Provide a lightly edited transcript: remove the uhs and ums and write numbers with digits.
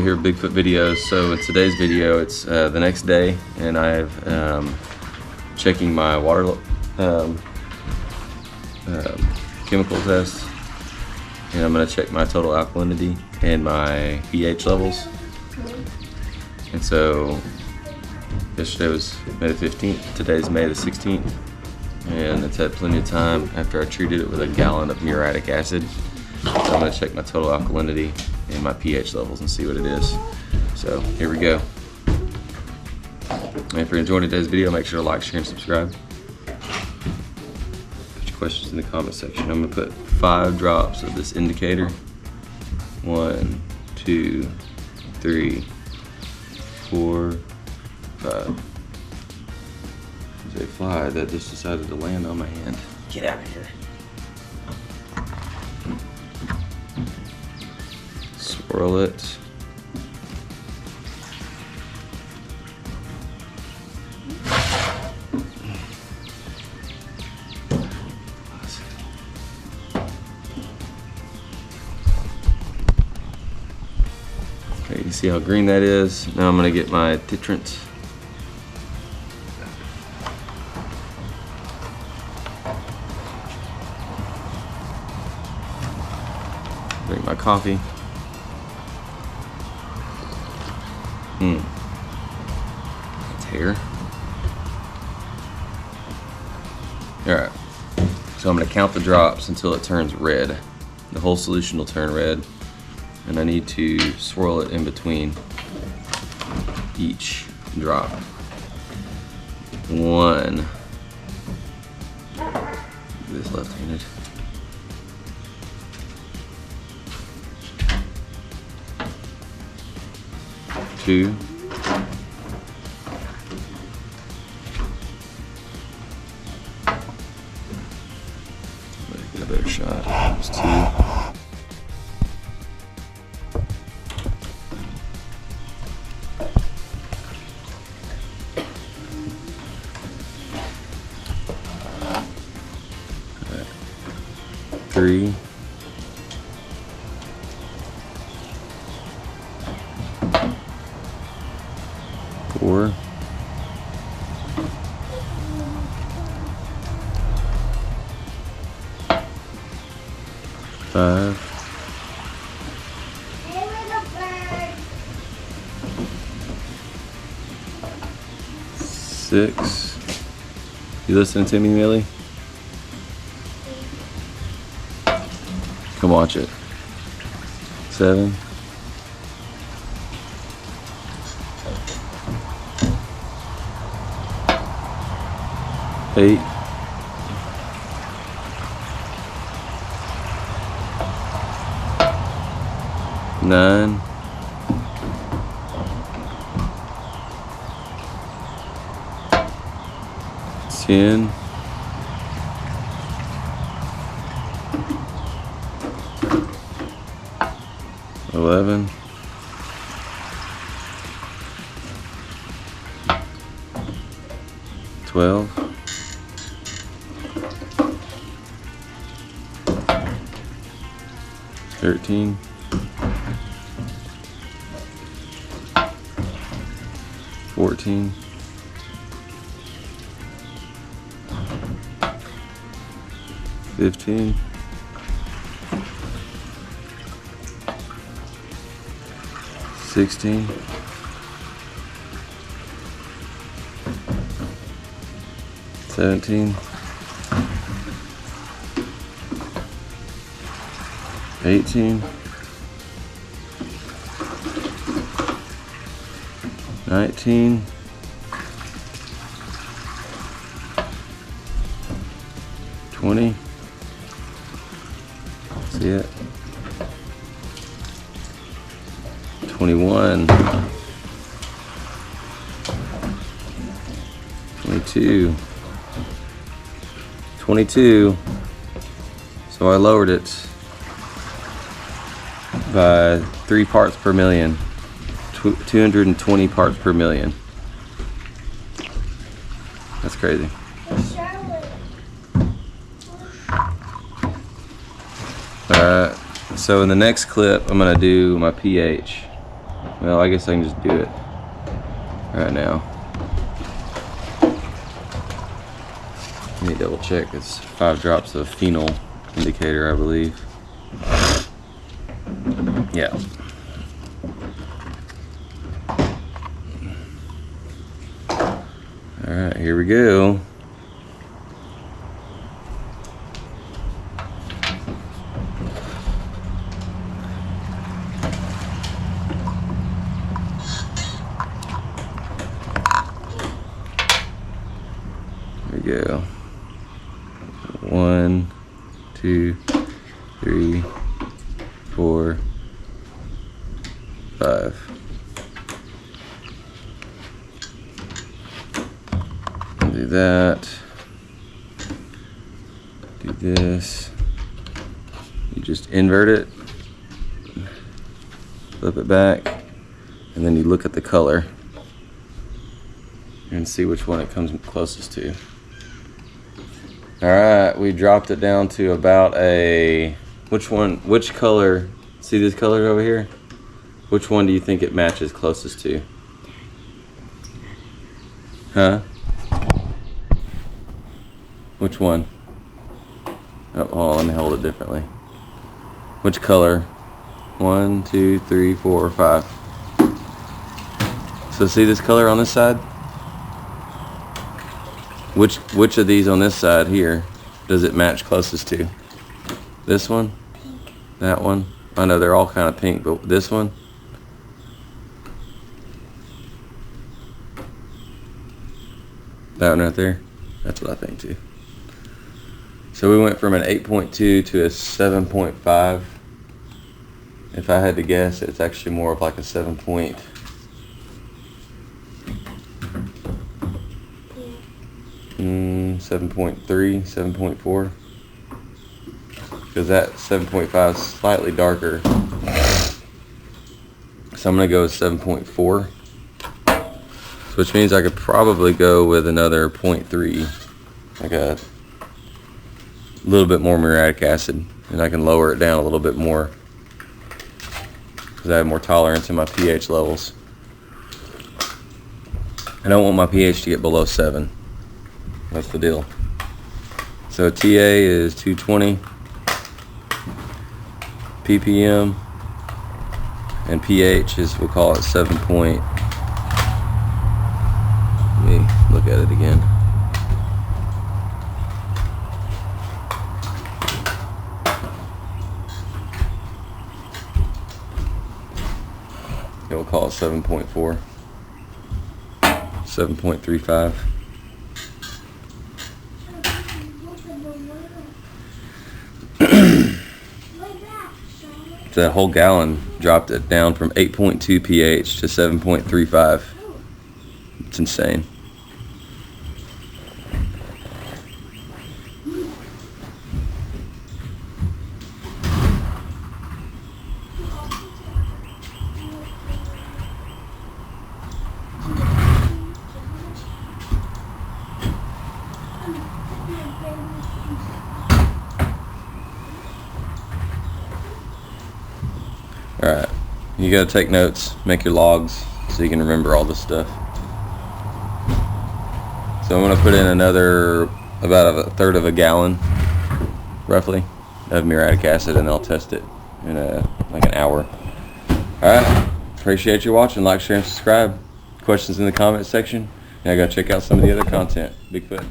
here with Bigfoot videos. So in today's video, it's the next day, and I'm checking my water chemical test, and I'm going to check my total alkalinity and my pH levels. And so yesterday was May the 15th, today's May the 16th, and it's had plenty of time after I treated it with a gallon of muriatic acid. So I'm going to check my total alkalinity and my pH levels and see what it is. So here we go. And if you're enjoying today's video, make sure to like, share, and subscribe. Put your questions in the comment section. I'm going to put 5 drops of this indicator. 1, 2, 3, 4, 5. There's a fly that just decided to land on my hand. Get out of here. Swirl it. Okay, you can see how green that is. Now I'm going to get my titrant. Drink my coffee. It's hair. Alright, so I'm going to count the drops until it turns red. The whole solution will turn red, and I need to swirl it in between each drop. 1. This left-handed. 2. Get a better shot. That's 2. Right. 3. 4. 5. 6. You listening to me, Millie? Come watch it. 7. 8. 9. 10. 11. 12. 13. 14. 15. 16. 17. 18. 19. 20. See it? 21. 22. 22. So I lowered it by 3 parts per million. 220 parts per million. That's crazy. Alright, so in the next clip I'm going to do my pH. Well, I guess I can just do it right now. Let me double check. It's 5 drops of phenol indicator, I believe. Yeah. Alright, here we go. There we go. 1, 2, 3, 4, 5. Do that. Do this. You just invert it, flip it back, and then you look at the color and see which one it comes closest to. Alright, we dropped it down to about a, which color, see this color over here? Which one do you think it matches closest to? Huh? Which one? Oh, hold on, let me hold it differently. Which color? 1, 2, 3, 4, 5. So see this color on this side? Which of these on this side here does it match closest to? This one? That one? I know they're all kind of pink, but this one? That one right there? That's what I think too. So we went from an 8.2 to a 7.5. If I had to guess, it's actually more of like a 7.3, 7.4. Because that 7.5 is slightly darker. So I'm going to go with 7.4. Which means I could probably go with another 0.3. Like a little bit more muriatic acid, and I can lower it down a little bit more because I have more tolerance in my pH levels. I don't want my pH to get below 7. That's the deal. So TA is 220 ppm, and pH is, we'll call it 7 point. Let me look at it again. We'll call it 7.4, 7.35. So that whole gallon dropped it down from 8.2 pH to 7.35. It's insane. Alright, you gotta take notes, make your logs so you can remember all this stuff. So I'm gonna put in another, about a third of a gallon, roughly, of muriatic acid, and I'll test it in like an hour. Alright, appreciate you watching. Like, share, and subscribe. Questions in the comment section. And I gotta check out some of the other content. Bigfoot.